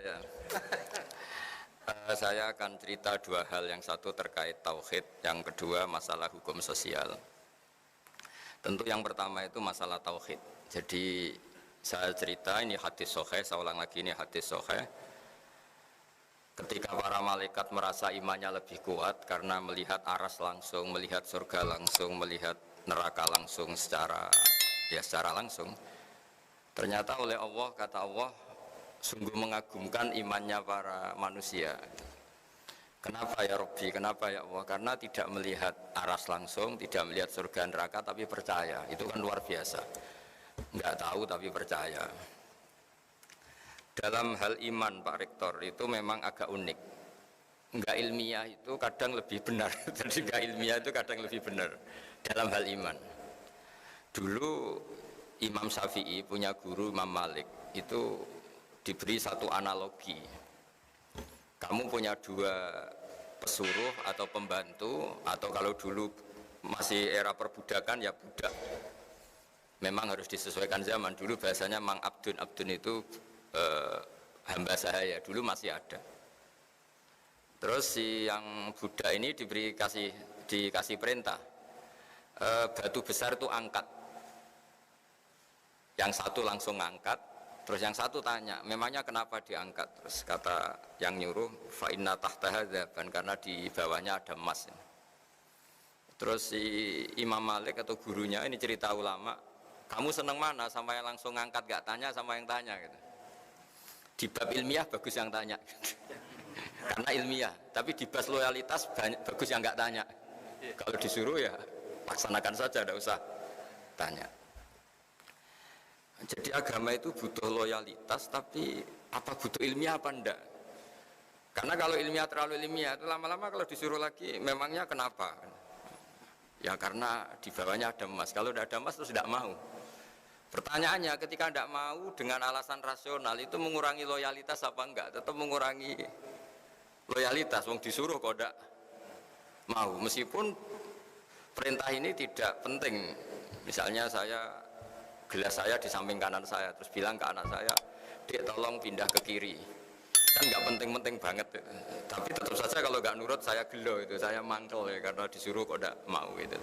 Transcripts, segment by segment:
Ya. Saya akan cerita dua hal, yang satu terkait tauhid, yang kedua masalah hukum sosial. Tentu yang pertama itu masalah tauhid. Jadi saya cerita, ini hadis sahih, saya ulang lagi, ini hadis sahih. Ketika para malaikat merasa imannya lebih kuat karena melihat aras langsung, melihat surga langsung, melihat neraka langsung secara langsung. Ternyata oleh Allah, kata Allah, sungguh mengagumkan imannya para manusia. Kenapa ya Rabbi? Kenapa ya Allah? Karena tidak melihat aras langsung, tidak melihat surga neraka, tapi percaya. Itu kan luar biasa. Enggak tahu tapi percaya. Dalam hal iman Pak Rektor itu memang agak unik. Enggak ilmiah itu kadang lebih benar. Jadi enggak ilmiah itu kadang lebih benar dalam hal iman. Dulu Imam Syafi'i punya guru Imam Malik itu diberi satu analogi. Kamu punya dua pesuruh atau pembantu, atau kalau dulu masih era perbudakan ya budak. Memang harus disesuaikan zaman. Dulu bahasanya Mang Abdun. Abdun itu hamba sahaya, dulu masih ada. Terus si yang budak ini dikasih perintah, batu besar itu angkat. Yang satu langsung angkat, terus yang satu tanya, memangnya kenapa diangkat? Terus kata yang nyuruh, fa inna tahtaha dzaban, karena di bawahnya ada emas. Terus si Imam Malik atau gurunya, ini cerita ulama, kamu seneng mana sama yang langsung angkat, gak tanya sama yang tanya gitu. Di bab ilmiah bagus yang tanya karena ilmiah, tapi di bab loyalitas bagus yang gak tanya. Kalau disuruh ya laksanakan saja, tidak usah tanya. Jadi agama itu butuh loyalitas, tapi apa butuh ilmiah apa enggak? Karena kalau ilmiah terlalu ilmiah, itu lama-lama kalau disuruh lagi, memangnya kenapa? Ya karena di bawahnya ada emas. Kalau tidak ada emas terus tidak mau. Pertanyaannya, ketika tidak mau dengan alasan rasional, itu mengurangi loyalitas apa enggak? Tetap mengurangi loyalitas. Wong disuruh kok tidak mau. Meskipun perintah ini tidak penting. Misalnya gelas saya di samping kanan saya, terus bilang ke anak saya, Dek tolong pindah ke kiri, kan nggak penting-penting banget, tapi tetap saja kalau nggak nurut saya gelo itu, saya mangkel ya, karena disuruh kok nggak mau gitu.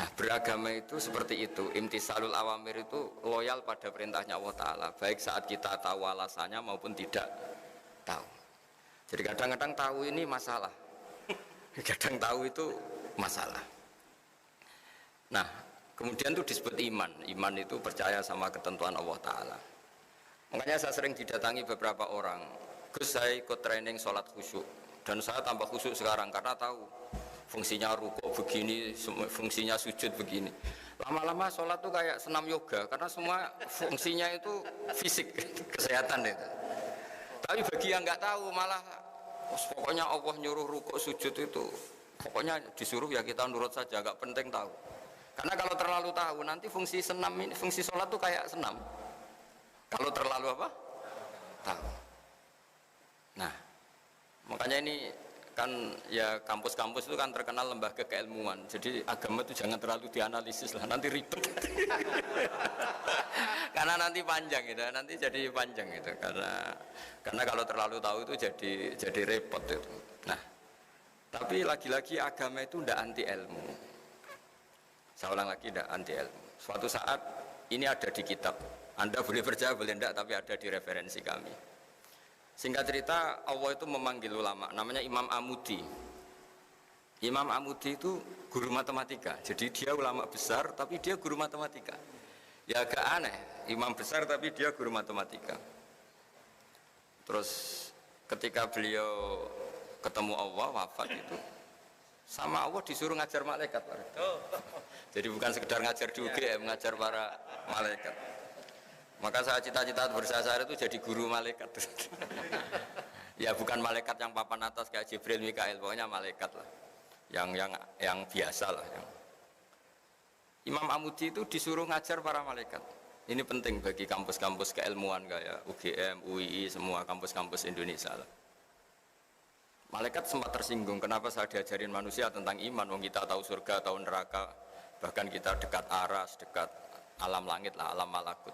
Nah beragama itu seperti itu, imtisalul awamir itu loyal pada perintahnya Allah Ta'ala, baik saat kita tahu alasannya maupun tidak tahu. Jadi kadang-kadang tahu ini masalah, kadang tahu itu masalah. Nah kemudian itu disebut iman. Iman itu percaya sama ketentuan Allah Ta'ala. Makanya saya sering didatangi beberapa orang, Gus saya ikut training sholat khusyuk, dan saya tambah khusyuk sekarang karena tahu fungsinya rukuk begini, fungsinya sujud begini. Lama-lama sholat itu kayak senam yoga, karena semua fungsinya itu fisik, kesehatan itu. Tapi bagi yang nggak tahu malah pokoknya Allah nyuruh rukuk sujud itu, pokoknya disuruh ya kita nurut saja, nggak penting tahu. Karena kalau terlalu tahu nanti fungsi senam ini, fungsi sholat tuh kayak senam. Kalau terlalu apa? Tahu. Nah, makanya ini kan ya kampus-kampus itu kan terkenal lembaga keilmuan. Jadi agama itu jangan terlalu dianalisis lah, nanti ribet. Karena nanti panjang gitu, nanti jadi panjang gitu. Karena kalau terlalu tahu itu jadi repot itu. Nah, tapi lagi-lagi agama itu tidak anti ilmu. Saya ulang lagi, tidak anti ilmu. Suatu saat ini ada di kitab, Anda boleh percaya boleh tidak, tapi ada di referensi kami. Singkat cerita, Allah itu memanggil ulama, namanya Imam Amudi. Imam Amudi itu guru matematika, jadi dia ulama besar tapi dia guru matematika. Ya agak aneh, imam besar tapi dia guru matematika. Terus ketika beliau ketemu Allah, wafat itu, sama Allah disuruh ngajar malaikat. Jadi bukan sekedar ngajar di UGM, mengajar para malaikat. Maka saya cita-cita bersasar itu jadi guru malaikat. Ya bukan malaikat yang papan atas kayak Jibril, Mikail, pokoknya malaikat lah. Yang biasa lah. Imam Amudi itu disuruh ngajar para malaikat. Ini penting bagi kampus-kampus keilmuan kayak UGM, UII, semua kampus-kampus Indonesia lah. Malaikat sempat tersinggung, kenapa saya diajarin manusia tentang iman, wong kita tahu surga, tahu neraka, bahkan kita dekat aras, dekat alam langit lah, alam malakut.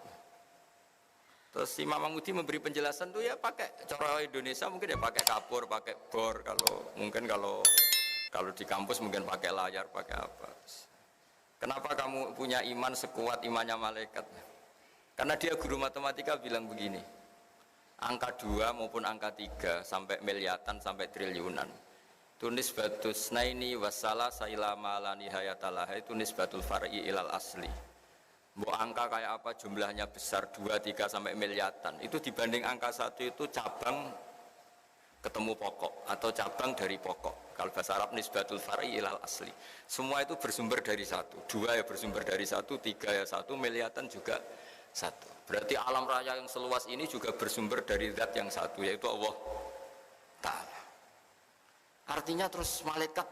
Terus Imam Mahmudi memberi penjelasan tuh ya pakai cara Indonesia mungkin ya pakai kapur, pakai bor, kalau di kampus mungkin pakai layar, pakai apa. Kenapa kamu punya iman sekuat imannya malaikat? Karena dia guru matematika bilang begini, angka 2 maupun angka 3 sampai miliatan sampai triliunan itu nisbatus naini wassalah sailama la nihayatalah, itu nisbatul far'i ilal asli. Mau angka kayak apa jumlahnya besar 2, 3 sampai miliatan itu dibanding angka 1 itu cabang ketemu pokok atau cabang dari pokok. Kalau bahasa Arab nisbatul far'i ilal asli. Semua itu bersumber dari 1. 2 ya bersumber dari 1, 3 ya 1, miliatan juga 1. Berarti alam raya yang seluas ini juga bersumber dari zat yang 1 yaitu Allah Ta'ala. Artinya terus malaikat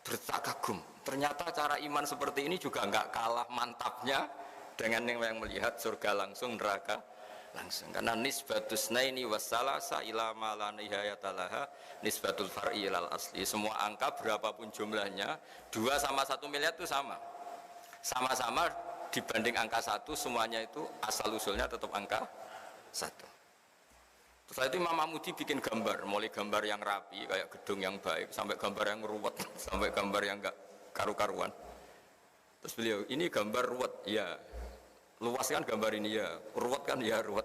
bertakagum. Ternyata cara iman seperti ini juga enggak kalah mantapnya dengan yang melihat surga langsung, neraka langsung. Karena nisbatus naini wassalasa ila ma la nihayatalaha nisbatul far'i ilal asli. Semua angka berapapun jumlahnya 2 sama 1 miliar itu sama. Sama-sama dibanding angka 1 semuanya itu asal usulnya tetap angka 1. Setelah itu Imam Mahmudi bikin gambar, mulai gambar yang rapi kayak gedung yang baik sampai gambar yang ruwet, sampai gambar yang enggak karu-karuan. Terus beliau, ini gambar ruwet, ya luas kan gambar ini ya, ruwet kan ya ruwet.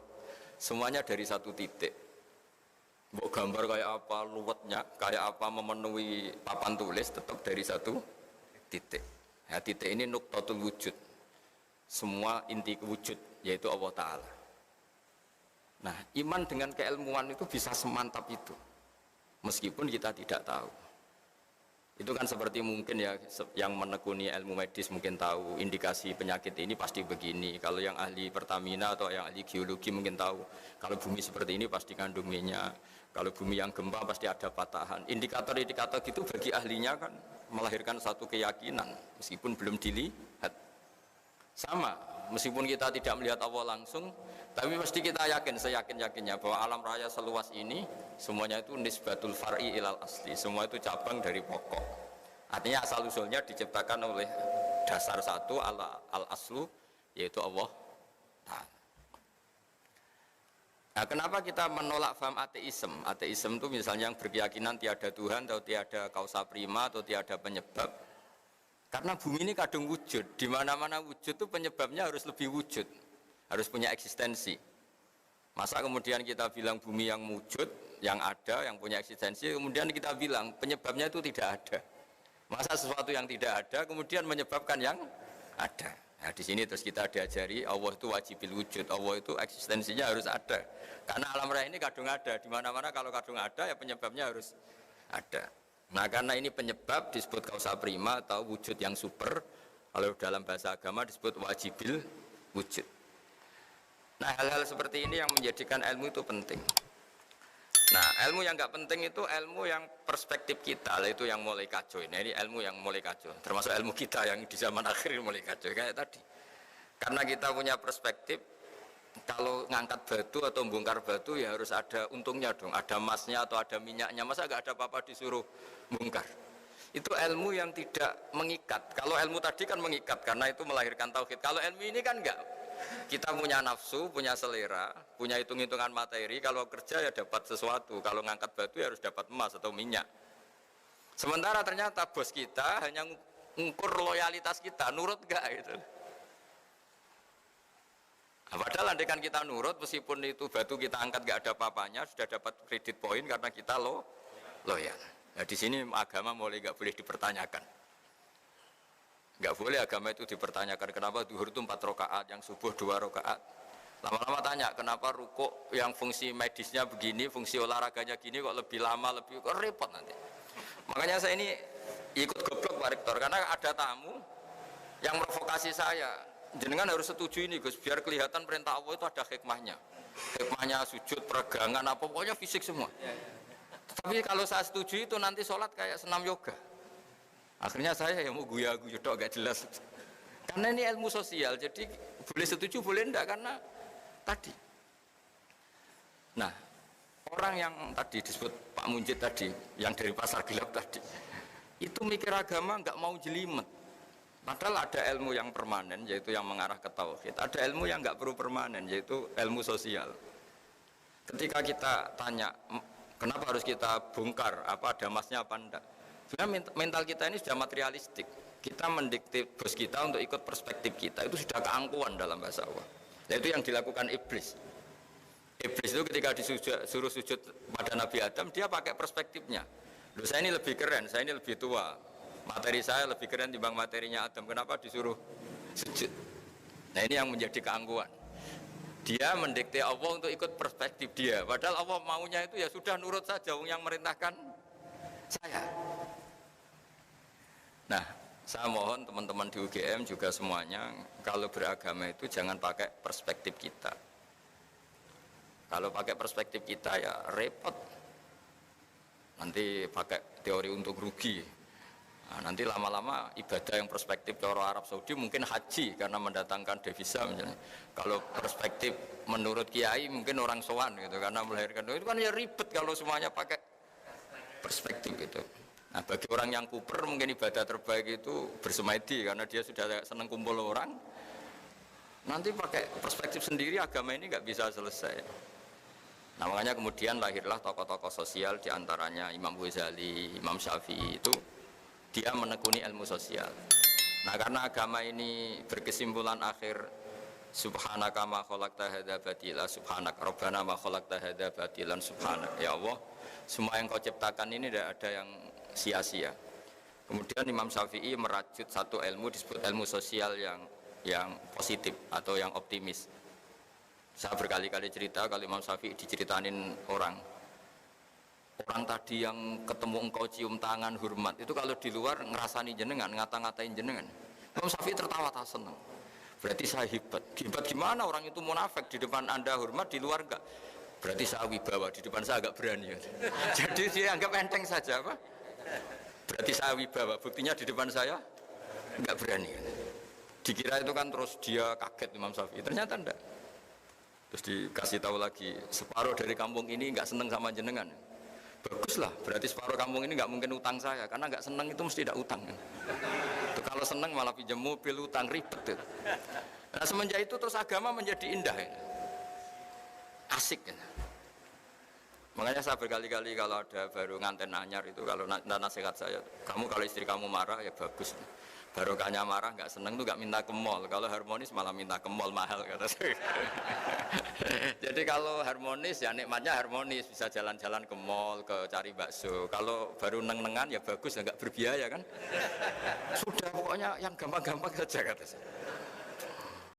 Semuanya dari 1 titik. Mau gambar kayak apa, luwetnya, kayak apa memenuhi papan tulis tetap dari 1 titik. Ya, titik ini nuqtatul wujud. Semua inti wujud yaitu Allah Ta'ala. Nah, iman dengan keilmuan itu bisa semantap itu. Meskipun kita tidak tahu. Itu kan seperti mungkin ya yang menekuni ilmu medis mungkin tahu indikasi penyakit ini pasti begini. Kalau yang ahli Pertamina atau yang ahli geologi mungkin tahu kalau bumi seperti ini pasti kandung minyak. Kalau bumi yang gempa pasti ada patahan. Indikator-indikator gitu bagi ahlinya kan melahirkan satu keyakinan meskipun belum dilihat. Sama, meskipun kita tidak melihat Allah langsung, tapi mesti kita yakin, seyakin-yakinnya bahwa alam raya seluas ini semuanya itu nisbatul far'i ilal asli, semua itu cabang dari pokok. Artinya asal usulnya diciptakan oleh dasar satu al aslu yaitu Allah Ta'ala. Nah, kenapa kita menolak faham ateisme? Ateisme itu misalnya yang berkeyakinan tiada Tuhan atau tiada kausa prima atau tiada penyebab. Karena bumi ini kadung wujud, di mana-mana wujud itu penyebabnya harus lebih wujud, harus punya eksistensi. Masa kemudian kita bilang bumi yang wujud, yang ada, yang punya eksistensi, kemudian kita bilang penyebabnya itu tidak ada. Masa sesuatu yang tidak ada kemudian menyebabkan yang ada. Nah, di sini terus kita diajari Allah itu wajibil wujud, Allah itu eksistensinya harus ada. Karena alam raya ini kadung ada, di mana-mana kalau kadung ada ya penyebabnya harus ada. Nah, karena ini penyebab disebut kausa prima atau wujud yang super. Kalau dalam bahasa agama disebut wajibil wujud. Nah, hal-hal seperti ini yang menjadikan ilmu itu penting. Nah, ilmu yang nggak penting itu ilmu yang perspektif kita, itu yang mulai kacau. Nah, ini ilmu yang mulai kacau. Termasuk ilmu kita yang di zaman akhir mulai kacau kayak tadi. Karena kita punya perspektif, kalau ngangkat batu atau bongkar batu ya harus ada untungnya dong, ada emasnya atau ada minyaknya. Masa nggak ada apa-apa disuruh bongkar? Itu ilmu yang tidak mengikat. Kalau ilmu tadi kan mengikat karena itu melahirkan tauhid. Kalau ilmu ini kan enggak. Kita punya nafsu, punya selera, punya hitung-hitungan materi. Kalau kerja ya dapat sesuatu. Kalau ngangkat batu ya harus dapat emas atau minyak. Sementara ternyata bos kita hanya ngukur loyalitas kita, nurut enggak gitu. Padahal andaikan kita nurut, meskipun itu batu kita angkat gak ada apa-apanya, sudah dapat kredit poin karena kita loyal. Nah, di sini agama mulai gak boleh dipertanyakan. Gak boleh agama itu dipertanyakan. Kenapa zuhur itu 4 rakaat, yang subuh 2 rakaat. Lama-lama tanya, kenapa rukuk yang fungsi medisnya begini, fungsi olahraganya gini kok lebih lama, lebih kok repot nanti. Makanya saya ini ikut goblok Pak Rektor, karena ada tamu yang provokasi saya. Jenengan harus setuju ini Gus, biar kelihatan perintah Allah itu ada hikmahnya. Hikmahnya sujud, peregangan, apa pokoknya fisik semua. Tapi kalau saya setuju itu nanti sholat kayak senam yoga. Akhirnya saya yang mau guya-guya dok gak jelas. Karena ini ilmu sosial, jadi boleh setuju boleh enggak karena tadi. Nah, orang yang tadi disebut Pak Munjid tadi, yang dari pasar gelap tadi, itu mikir agama nggak mau jelimet. Padahal ada ilmu yang permanen, yaitu yang mengarah ke tauhid. Ada ilmu yang nggak perlu permanen, yaitu ilmu sosial. Ketika kita tanya, kenapa harus kita bongkar, apa ada emasnya apa enggak? Sebenarnya mental kita ini sudah materialistik. Kita mendikte bos kita untuk ikut perspektif kita, itu sudah keangkuhan dalam bahasa Allah. Yaitu yang dilakukan iblis. Iblis itu ketika disuruh sujud pada Nabi Adam, dia pakai perspektifnya. Loh, saya ini lebih keren, saya ini lebih tua, materi saya lebih keren dibanding materinya Adam, kenapa disuruh sujud? Nah ini yang menjadi keangkuhan. Dia mendikte Allah untuk ikut perspektif dia, padahal Allah maunya itu ya sudah nurut saja, yang merintahkan saya. Nah, saya mohon teman-teman di UGM juga semuanya, kalau beragama itu jangan pakai perspektif kita. Kalau pakai perspektif kita ya repot. Nanti pakai teori untung rugi. Nah, nanti lama-lama ibadah yang perspektif cara Arab Saudi mungkin haji karena mendatangkan devisa misalnya. Kalau perspektif menurut kiai mungkin orang sowan gitu karena melahirkan itu kan ya ribet kalau semuanya pakai perspektif gitu. Nah, bagi orang yang kuper mungkin ibadah terbaik itu bersemedi karena dia sudah senang kumpul orang. Nanti pakai perspektif sendiri agama ini nggak bisa selesai. Nah, makanya kemudian lahirlah tokoh-tokoh sosial diantaranya Imam Ghazali, Imam Syafi'i itu dia menekuni ilmu sosial. Nah, karena agama ini berkesimpulan akhir subhanaka ma khalaqta hadza batila subhanak rabbana ma khalaqta hadza batilan subhanak. Ya Allah, semua yang kau ciptakan ini tidak ada yang sia-sia. Kemudian Imam Syafi'i merajut satu ilmu disebut ilmu sosial yang positif atau yang optimis. Saya berkali-kali cerita kalau Imam Syafi'i diceritanin orang tadi yang ketemu engkau cium tangan hormat itu kalau di luar ngerasani jenengan, ngata-ngatain jenengan. Imam Syafi'i tertawa tak senang. Berarti saya hebat. Hebat gimana orang itu munafik di depan Anda hormat, di luar enggak? Berarti saya wibawa, di depan saya agak berani. Jadi dia anggap enteng saja apa? Berarti saya wibawa, buktinya di depan saya enggak berani. Dikira itu kan terus dia kaget Imam Syafi'i, ternyata enggak. Terus dikasih tahu lagi, separuh dari kampung ini nggak seneng sama jenengan. Baguslah, berarti separuh kampung ini nggak mungkin utang saya, karena nggak seneng itu mesti tidak utang. Itu kalau seneng malah pinjam mobil, utang, ribet. Nah, semenjak itu terus agama menjadi indah, asik. Makanya saya berkali-kali kalau ada baru nganten anyar itu, kalau nasihat saya, kamu kalau istri kamu marah ya bagus. Barokahnya marah nggak seneng tuh nggak minta ke mall, kalau harmonis malah minta ke mall mahal kata saya. Jadi kalau harmonis ya nikmatnya harmonis, bisa jalan-jalan ke mall, ke cari bakso. Kalau baru neng-nengan ya bagus ya nggak berbiaya kan. Sudah pokoknya yang gampang-gampang saja kata saya.